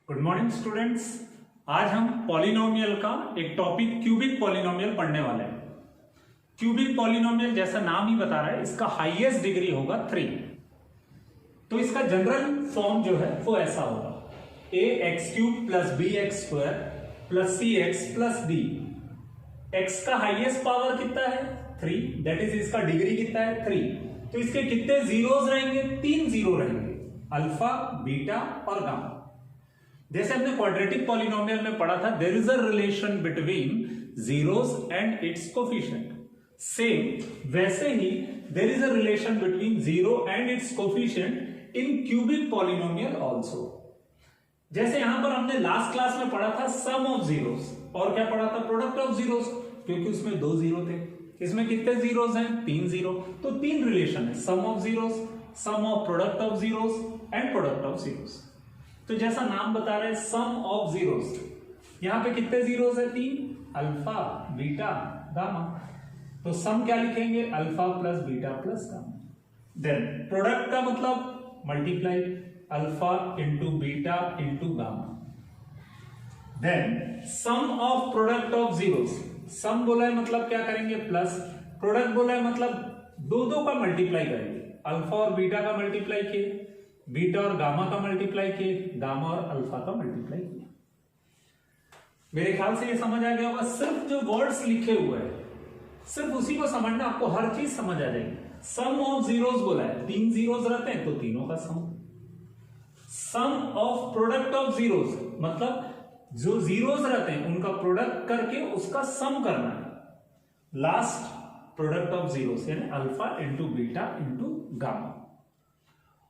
Good morning students. आज हम polynomial का एक टॉपिक क्यूबिक पॉलिनोमियल पढ़ने वाले हैं। क्यूबिक पॉलिनोमियल जैसा नाम ही बता रहा है, इसका हाईएस्ट डिग्री होगा 3। तो इसका जनरल फॉर्म जो है वो ऐसा होगा ax³ + bx² + cx + d। x का हाईएस्ट पावर कितना है 3, दैट इज इसका डिग्री कितना है 3। तो इसके कितने जीरोस रहेंगे? 3 जीरो रहेंगे, अल्फा, बीटा और गामा। जैसे हमने क्वाड्रेटिक पॉलिनोमियल में पढ़ा था, there is a relation between zeros and its coefficient. Same वैसे ही there is a relation between zero and its coefficient in cubic polynomial also. जैसे यहां पर हमने लास्ट क्लास में पढ़ा था सम ऑफ जीरोस, और क्या पढ़ा था? प्रोडक्ट ऑफ जीरोस, क्योंकि उसमें 2 जीरो थे। इसमें कितने जीरोस हैं? 3 जीरो। तो 3 रिलेशन है, sum of zeros, sum of product of zeros and product of zeros. तो जैसा नाम बता रहे सम ऑफ जीरोस, यहां पे कितने जीरोस है? 3, अल्फा, बीटा, गामा। तो सम क्या लिखेंगे? Alpha plus beta plus gamma. Then product का मतलब multiply, alpha into beta into gamma. Then sum of product of zeros, sum बोला है मतलब क्या करेंगे? प्लस, प्रोडक्ट बोला है मतलब दो का मल्टीप्लाई करेंगे, अल्फा और बीटा का मल्टीप्लाई किए, बीटा और गामा का मल्टीप्लाई किए, गामा और अल्फा का मल्टीप्लाई किया। मेरे ख्याल से ये समझ आ गया होगा। सिर्फ जो वर्ड्स लिखे हुए हैं सिर्फ उसी को समझना, आपको हर चीज समझ आ जाएगी। सम ऑफ जीरोस बोला है, 3 जीरोस रहते हैं तो तीनों का सम। सम ऑफ प्रोडक्ट ऑफ जीरोस मतलब जो जीरोस रहते हैं उनका प्रोडक्ट करके उसका सम करना है। लास्ट प्रोडक्ट ऑफ जीरोस यानी alpha into beta into gamma.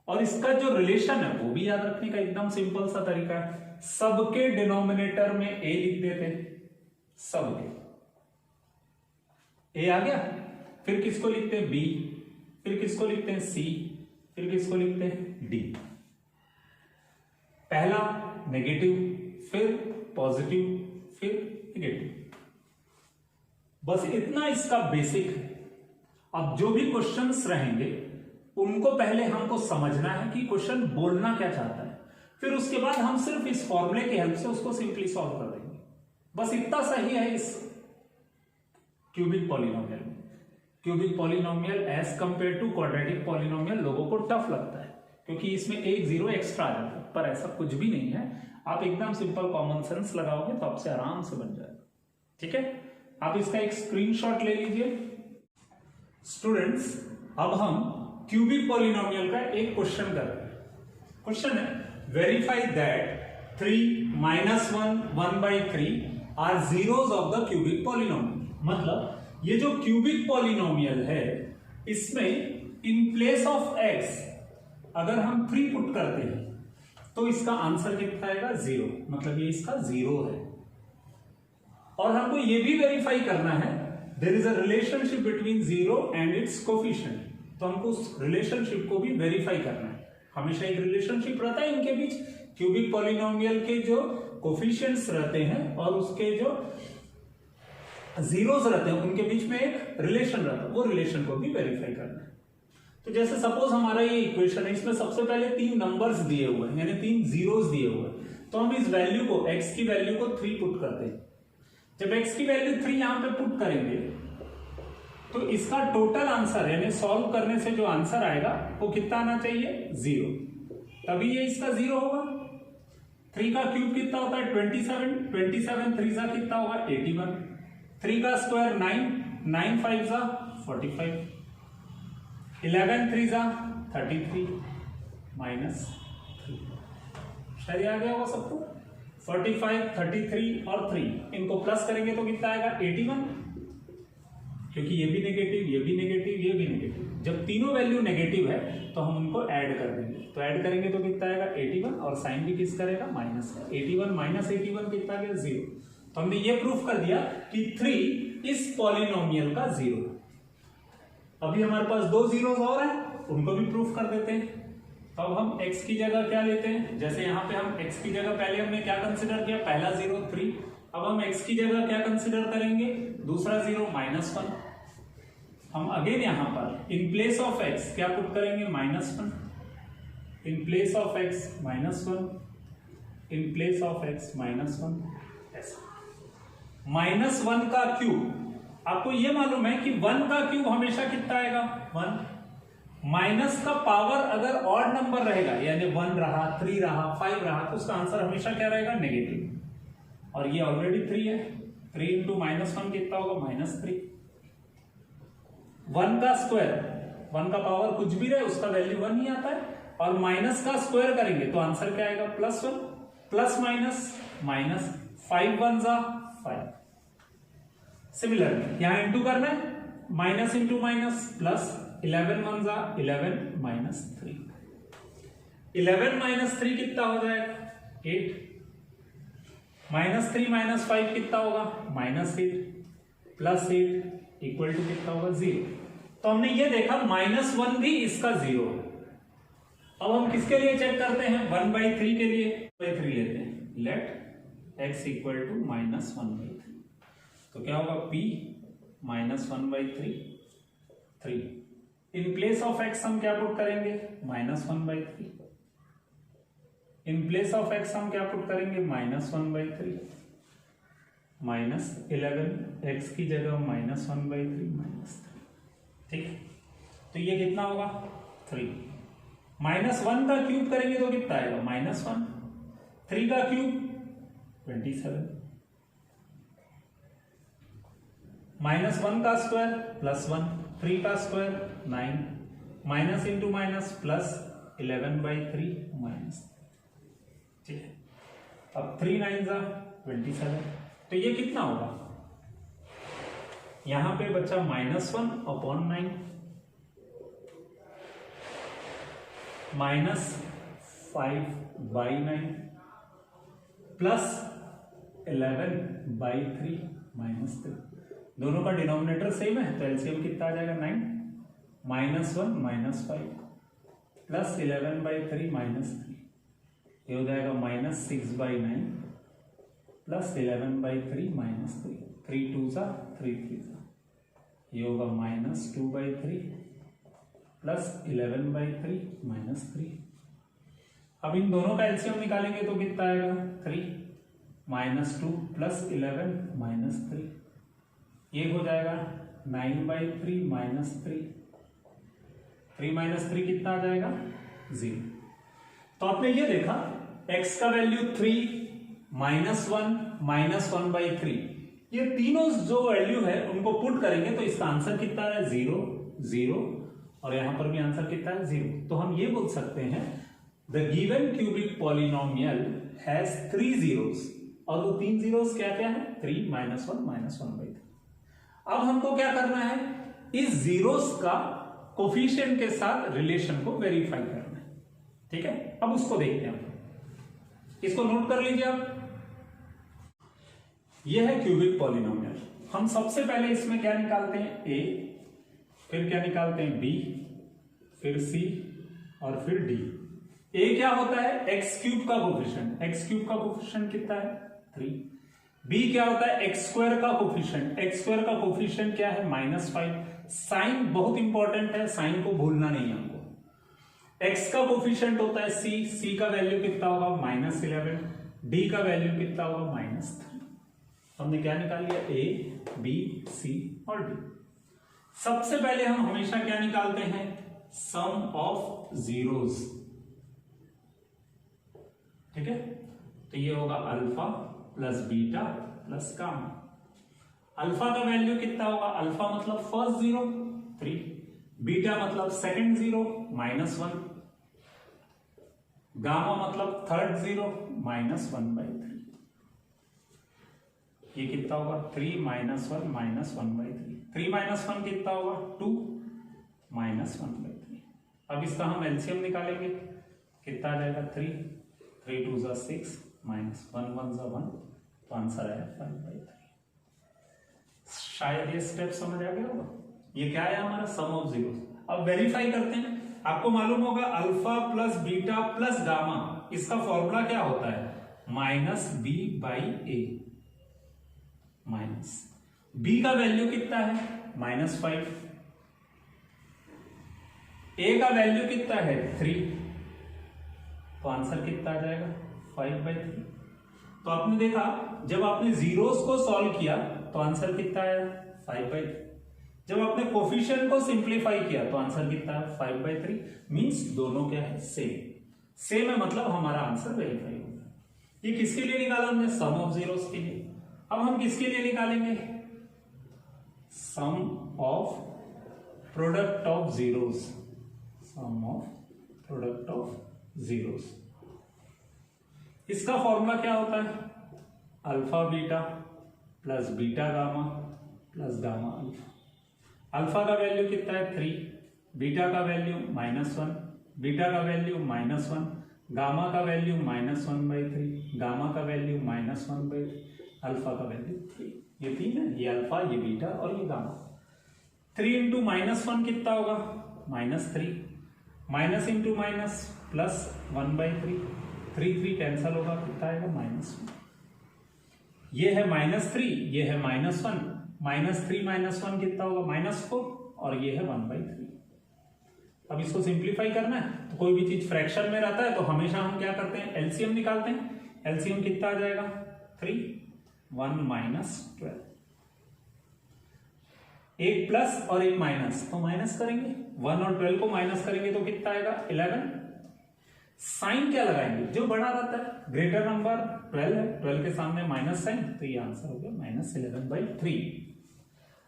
और इसका जो रिलेशन है वो भी याद रखने का एकदम सिंपल सा तरीका है। सबके डिनोमिनेटर में a लिख देते हैं, सबके a आ गया। फिर किसको लिखते हैं? b, फिर किसको लिखते हैं? c, फिर किसको लिखते हैं? d। पहला नेगेटिव, फिर पॉजिटिव, फिर नेगेटिव। बस इतना इसका बेसिक है। अब जो भी क्वेश्चंस रहेंगे उनको पहले हमको समझना है कि क्वेश्चन बोलना क्या चाहता है, फिर उसके बाद हम सिर्फ इस फॉर्मूले की हेल्प से उसको सिंपली सॉल्व कर देंगे। बस इतना सही है इस क्यूबिक पॉलिनोमियल में। Cubic polynomial as compare to quadratic polynomial लोगों को टफ लगता है क्योंकि इसमें एक जीरो एक्स्ट्रा आ जाता है, पर ऐसा कुछ भी नहीं है। आप एकदम सिंपल कॉमन सेंस लगाओगे तो आपसे आराम से बन जाएगा। ठीक है, आप इसका एक स्क्रीनशॉट ले लीजिए। स्टूडेंट्स, अब हम क्यूबिक पॉलिनोमियल का एक क्वेश्चन कर रहे हैं। क्वेश्चन है verify that 3 - 1 1/3 are zeros of the cubic polynomial. मतलब ये जो क्यूबिक पॉलिनोमियल है इसमें इन प्लेस ऑफ x अगर हम 3 पुट करते हैं तो इसका आंसर कितना आएगा? 0। मतलब ये इसका 0 है। और हमको ये भी वेरीफाई करना है there is a relationship between 0 and its coefficient. तो हमको उस रिलेशनशिप को भी वेरीफाई करना है। हमेशा एक रिलेशनशिप रहता है इनके बीच। क्यूबिक पॉलिनोमियल के जो कोफिशिएंट्स रहते हैं और उसके जो जीरोस रहते हैं उनके बीच में एक रिलेशन रहता है, वो रिलेशन को भी वेरीफाई करना है। तो जैसे सपोज हमारा ये इक्वेशन है, इसमें सबसे पहले 3 नंबर्स दिए हुए हैं यानी 3 जीरोस दिए हुए हैं। तो हम इस वैल्यू को, x की वैल्यू को 3 पुट करते हैं। जब x की वैल्यू 3 यहां पे पुट करेंगे तो इसका टोटल आंसर यानी सॉल्व करने से जो आंसर आएगा वो कितना आना चाहिए? 0। तभी ये इसका 0 होगा। 3 का क्यूब कितना होता है? 27। 27 3 जा कितना होगा? 81। 3 का स्क्वायर 9, 9 5 जा 45, 11 3 जा 33 -3। शायद आ गया होगा सबको। 45 33 और 3 इनको प्लस करेंगे तो कितना आएगा? 81। क्योंकि ये भी नेगेटिव, ये भी नेगेटिव, ये भी नेगेटिव। जब तीनों वैल्यू नेगेटिव है तो हम उनको ऐड कर देंगे। तो ऐड करेंगे तो कितना आएगा? 81। और साइन भी किस करेगा? माइनस का। 81 - 81 कितना आ गया? 0। तो हमने ये प्रूफ कर दिया कि 3 इस पॉलिनोमियल का 0। अभी हमारे पास 2 जीरोस और हैं, उनको भी प्रूफ कर देते हैं। तो अब हम x की जगह क्या लेते हैं? जैसे यहाँ पे हम x की जगह पहले हमने क्या कंसिडर किया? पहला 0 3। अब हम x की जगह क्या कंसिडर करेंगे? दूसरा 0 -1। हम अगेन यहां पर इन प्लेस ऑफ x क्या पुट करेंगे? -1। In place of x -1। In place of x -1 ऐसा। -1 का क्यूब, आपको ये मालूम है कि 1 का क्यूब हमेशा कितना आएगा 1। माइनस का पावर अगर ऑड नंबर रहेगा यानी 1 रहा, 3 रहा, 5 रहा तो उसका आंसर हमेशा क्या रहेगा नेगेटिव। और ये ऑलरेडी 3 है, 3 इंटू -1 कितना होगा -3। 1 का स्क्वायर, 1 का पावर कुछ भी रहे उसका वैल्यू 1 ही आता है। और माइनस का स्क्वायर करेंगे तो आंसर क्या आएगा +1। प्लस माइनस 5 1 जा 5। सिमिलरली यहां इंटू करना है, माइनस इंटू माइनस प्लस 11 1 जा 11 -3। 11 -3 कितना हो जाएगा 8। -3 -5 कितना होगा -8 प्लस 8 इक्वल टू कितना होगा 0। तो हमने ये देखा -1 भी इसका 0 है। अब हम किसके लिए चेक करते हैं 1/3 के लिए 3 लेते हैं। लेट x इक्वल टू -1/3 तो क्या होगा p -1/3 3। In place of x हम क्या पुट करेंगे -1/3। इन प्लेस ऑफ x हम क्या पुट करेंगे -1/3 -11 x की जगह -1/3 -3। ठीक, तो ये कितना होगा 3। -1 का क्यूब करेंगे तो कितना आएगा -1। 3 का क्यूब 27। -1 का स्क्वायर +1, 3 का square 9, minus into minus plus 11/3 minus. ठीक है, अब 3 9 जा 27। तो ये कितना होगा यहां पे बच्चा -1/9 -5/9 प्लस 11/3 -3। दोनों का डिनोमिनेटर सेम है तो एलसीएम कितना आ जाएगा 9। -1 -5 प्लस 11/3 -3 ये हो जाएगा -6/9 प्लस 11/3 -3। 3 2 जा 3 3 जा ये होगा -2/3 प्लस 11/3 -3। अब इन दोनों का एलसीएम निकालेंगे तो कितना आएगा 3 -2 प्लस 11 -3 ये हो जाएगा 9/3 -3। 3 -3 कितना आ जाएगा 0। तो आपने ये देखा x का वैल्यू 3 -1 -1/3 ये तीनों जो वैल्यू है उनको पुट करेंगे तो इसका आंसर कितना है 0 0 और यहां पर भी आंसर कितना है 0। तो हम ये बोल सकते हैं the given cubic polynomial has 3 zeros और वो 3 zeros क्या क्या है 3 -1 -1/3। अब हमको क्या करना है इस जीरोस का कोफिशिएंट के साथ रिलेशन को वेरीफाई करना है। ठीक है, अब उसको देखते हैं। इसको नोट कर लीजिए आप, यह है क्यूबिक पॉलिनोमियल। हम सबसे पहले इसमें क्या निकालते हैं a, फिर क्या निकालते हैं b, फिर c और फिर d। a क्या होता है x³ का कोफिशिएंट, x³ का कोफिशिएंट कितना है 3। b क्या होता है x² का कोफिशिएंट, x² का कोफिशिएंट क्या है -5। साइन बहुत इंपॉर्टेंट है, साइन को भूलना नहीं है हमको। x का कोफिशिएंट होता है c का वैल्यू कितना होगा -11, d का वैल्यू कितना होगा -3। हमने क्या निकाल लिया a, b, c और d। सबसे पहले हम हमेशा क्या निकालते हैं सम ऑफ जीरोस। ठीक है, तो ये होगा alpha plus beta plus gamma. Alpha का वैल्यू कितना होगा, अल्फा मतलब फर्स्ट जीरो 3, बीटा मतलब सेकंड जीरो -1, गामा मतलब थर्ड जीरो -1/3। ये कितना होगा 3 -1 -1/3। 3 -1 कितना होगा 2 -1/3। अब इसका हम एलसीएम निकालेंगे, कितना आ जाएगा 3 3 2 जा 6 -1 1 जा 1, तो आंसर आया 5/3। शायद ये स्टेप समझ आ गया होगा। ये क्या है हमारा सम ऑफ जीरो। अब वेरीफाई करते हैं। आपको मालूम होगा alpha plus beta plus gamma, इसका फॉर्मूला क्या होता है -b/a। माइनस b का वैल्यू कितना है -5, a का वैल्यू कितना है 3, तो आंसर कितना आ जाएगा 5/3। तो आपने देखा जब आपने जीरोस को सॉल्व किया तो आंसर कितना आया 5/3। जब आपने कोफिशिएंट को सिंप्लीफाई किया तो आंसर कितना है 5/3। मींस दोनों क्या है सेम है, मतलब हमारा आंसर वेरीफाई हो गया। ये किसके लिए निकाला हमने, सम ऑफ जीरोस के लिए। अब हम किसके लिए निकालेंगे, sum of product of zeros, sum of product of zeros. इसका फॉर्मूला क्या होता है, alpha beta plus beta gamma plus gamma alpha. Alpha का वैल्यू कितना है 3, बीटा का वैल्यू -1, बीटा का वैल्यू -1, गामा का वैल्यू -1/3, गामा का वैल्यू -1/3, अल्फा का वैल्यू 3। ये 3 है, ये अल्फा, ये बीटा और ये गामा। 3 इंटू -1 कितना होगा -3, minus into minus plus 1/3, 3 cancel होगा, कितना आएगा -1। ये है -3, ये है -1, -3 -1 कितना होगा -4, और ये है 1/3। अब इसको सिंप्लीफाई करना है तो कोई भी चीज फ्रैक्शन में रहता है तो हमेशा हम क्या करते हैं, एलसीएम निकालते हैं। एलसीएम कितना आ जाएगा 3, 1 -12, एक प्लस और एक माइनस, तो माइनस करेंगे, 1 और 12 को माइनस करेंगे तो कितना आएगा 11। साइन क्या लगाएंगे, जो बड़ा रहता है, ग्रेटर नंबर 12 है, 12 के सामने माइनस साइन, तो ये आंसर हो गया -11/3।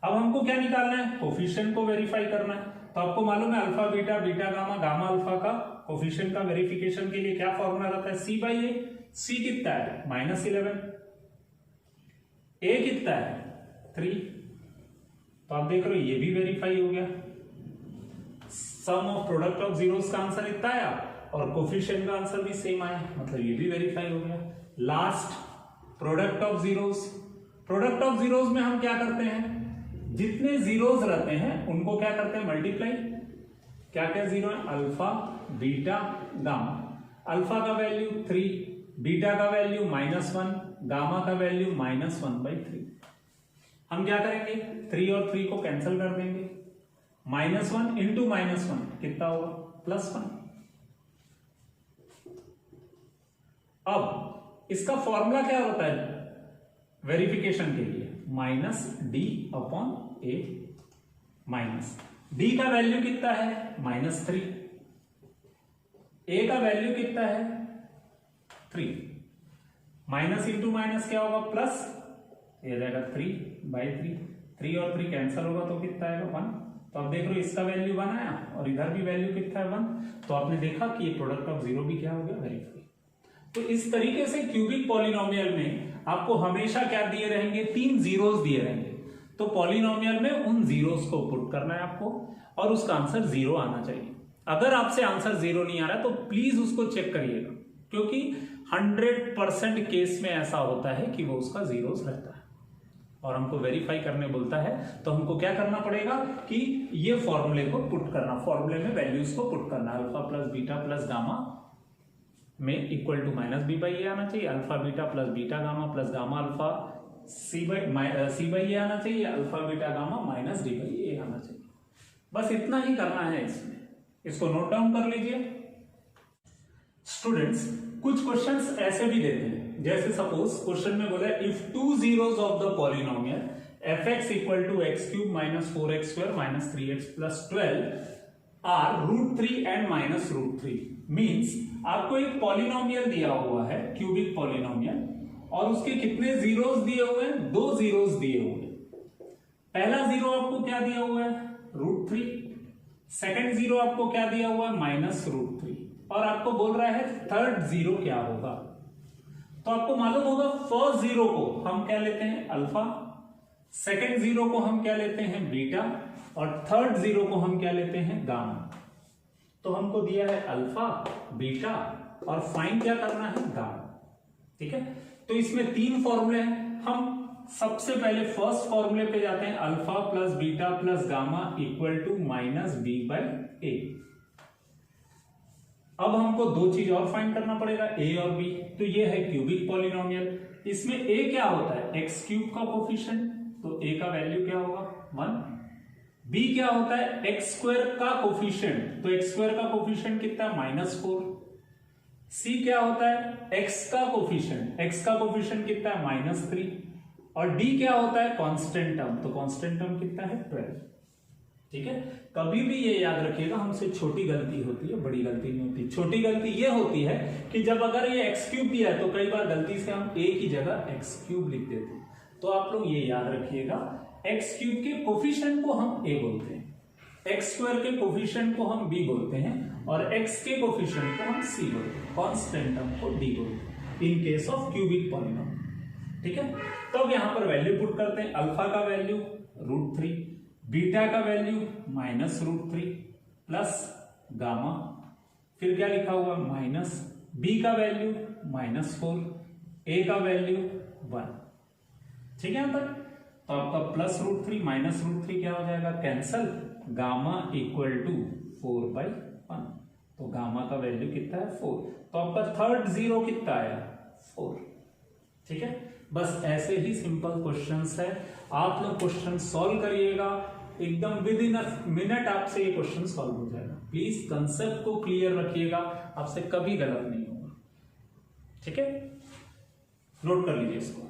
अब हमको क्या निकालना है, कोफिशिएंट को वेरीफाई करना है। तो आपको मालूम है alpha beta, beta gamma, gamma alpha का कोफिशिएंट का वेरिफिकेशन के लिए क्या फॉर्मूला रहता है, C/A। C कितना है -11, A कितना है 3। तो आप देख रहे हो ये भी वेरीफाई हो गया। सम ऑफ प्रोडक्ट ऑफ जीरोस का आंसर इतना आया और कोफिशिएंट का आंसर भी सेम आया, मतलब ये भी वेरीफाई हो गया। Last product of zeros. Product of zeros में हम क्या करते हैं, जितने जीरोस रहते हैं उनको क्या करते हैं मल्टीप्लाई। क्या क्या जीरो है, अल्फा बीटा गामा। अल्फा का वैल्यू 3, बीटा का वैल्यू -1, गामा का वैल्यू -1/3। हम क्या करेंगे, 3 और 3 को कैंसिल कर देंगे, -1 इंटू -1 कितना होगा +1। अब इसका फॉर्मूला क्या होता है वेरिफिकेशन के लिए, -D/A माइनस। D का वैल्यू कितना है -3, A का वैल्यू कितना है 3, माइनस इंटू माइनस क्या होगा प्लस, ये रहेगा 3/3, 3 और 3 कैंसिल होगा तो कितना आएगा 1। तो आप देख रहे हो इसका वैल्यू 1 आया और इधर भी वैल्यू कितना है 1। तो आपने देखा कि ये प्रोडक्ट ऑफ जीरो भी क्या हो गया वेरीफाई। तो इस तरीके से क्यूबिक पॉलिनोमियल में आपको हमेशा क्या दिए रहेंगे, 3 जीरोस दिए रहेंगे। तो पॉलिनोमियल में उन जीरोस को पुट करना है आपको और उसका आंसर 0 आना चाहिए। अगर आपसे आंसर 0 नहीं आ रहा तो प्लीज उसको चेक करिएगा, क्योंकि 100% केस में ऐसा होता है कि वो उसका जीरोस रहता है और हमको वेरीफाई करने बोलता है। तो हमको क्या करना पड़ेगा कि ये फॉर्मूले को पुट करना, फॉर्मूले में वैल्यूज को पुट करना। Alpha plus beta plus gamma में इक्वल टू -B/A आना चाहिए, alpha beta plus beta gamma plus gamma alpha C/A आना चाहिए, अल्फा बीटा गामा -D/A आना चाहिए। बस इतना ही करना है इसमें, इसको नोट डाउन कर लीजिए। स्टूडेंट्स कुछ क्वेश्चंस ऐसे भी देते हैं, जैसे सपोज क्वेश्चन में बोला if 2 zeros of the polynomial fx = x³ - 4x² - 3x + 12 are √3 and -√3। Means आपको एक पॉलिनोमियल दिया हुआ है, क्यूबिक पॉलिनोमियल, और उसके कितने जीरोस दिए हुए हैं, 2 जीरोस दिए हुए हैं। पहला जीरो आपको क्या दिया हुआ है √3, सेकंड जीरो आपको क्या दिया हुआ है -√3, और आपको बोल रहा है थर्ड जीरो क्या होगा। तो आपको मालूम होगा फर्स्ट जीरो को हम क्या लेते हैं अल्फा, सेकंड जीरो को हम क्या लेते हैं बीटा, और थर्ड जीरो को हम क्या लेते हैं गामा। तो हमको दिया है अल्फा बीटा और फाइंड क्या करना है गामा। ठीक है, तो इसमें 3 फॉर्मूले हैं। हम सबसे पहले फर्स्ट फॉर्मूले पे जाते हैं, alpha plus beta plus gamma equal to -B/A। अब हमको 2 चीज और फाइंड करना पड़ेगा, A और B। तो ये है क्यूबिक पॉलिनोमियल, इसमें A क्या होता है x³ का कोफिशिएंट, तो A का वैल्यू क्या होगा 1। B क्या होता है x² का कोफिशिएंट, तो x² का कोफिशिएंट कितना है -4। सी क्या होता है, एक्स का कोफिशिएंट, एक्स का कोफिशिएंट कितना है -3, और डी क्या होता है, कांस्टेंट टर्म, तो कांस्टेंट टर्म कितना है 12। ठीक है, कभी भी ये याद रखिएगा, हमसे छोटी गलती होती है, बड़ी गलती नहीं होती। छोटी गलती ये होती है कि जब अगर ये एक्स क्यूब दिया है तो कई बार गलती से हम ए की जगह एक्स क्यूब लिख देते हैं। तो आप लोग ये याद रखिएगा, एक्स क्यूब के कोफिशिएंट को हम ए बोलते हैं, एक्स स्क्वायर के कोफिशिएंट को हम बी बोलते हैं, और एक्स के कोफिशिएंट को हम सी बोलते हैं, कांस्टेंट टर्म को डी बोलते हैं in case of cubic polynomial. ठीक है, तो अब यहां पर वैल्यू पुट करते हैं। अल्फा का वैल्यू √3, बीटा का वैल्यू -√3 प्लस गामा, फिर क्या लिखा हुआ माइनस, बी का वैल्यू -4, ए का वैल्यू 1। ठीक है, यहां तक तो आपका +√3 -√3 क्या हो जाएगा, कैंसल, गामा इक्वल टू 4/1, तो गामा का वैल्यू कितना है 4, तो आपका थर्ड जीरो कितना आया 4। ठीक है, बस ऐसे ही सिंपल क्वेश्चंस है, आप लोग क्वेश्चन सॉल्व करिएगा, एकदम विद इन अ मिनट आपसे ये क्वेश्चन सॉल्व हो जाएगा। प्लीज कंसेप्ट को क्लियर रखिएगा, आपसे कभी गलत नहीं होगा। ठीक है, नोट कर लीजिए इसको।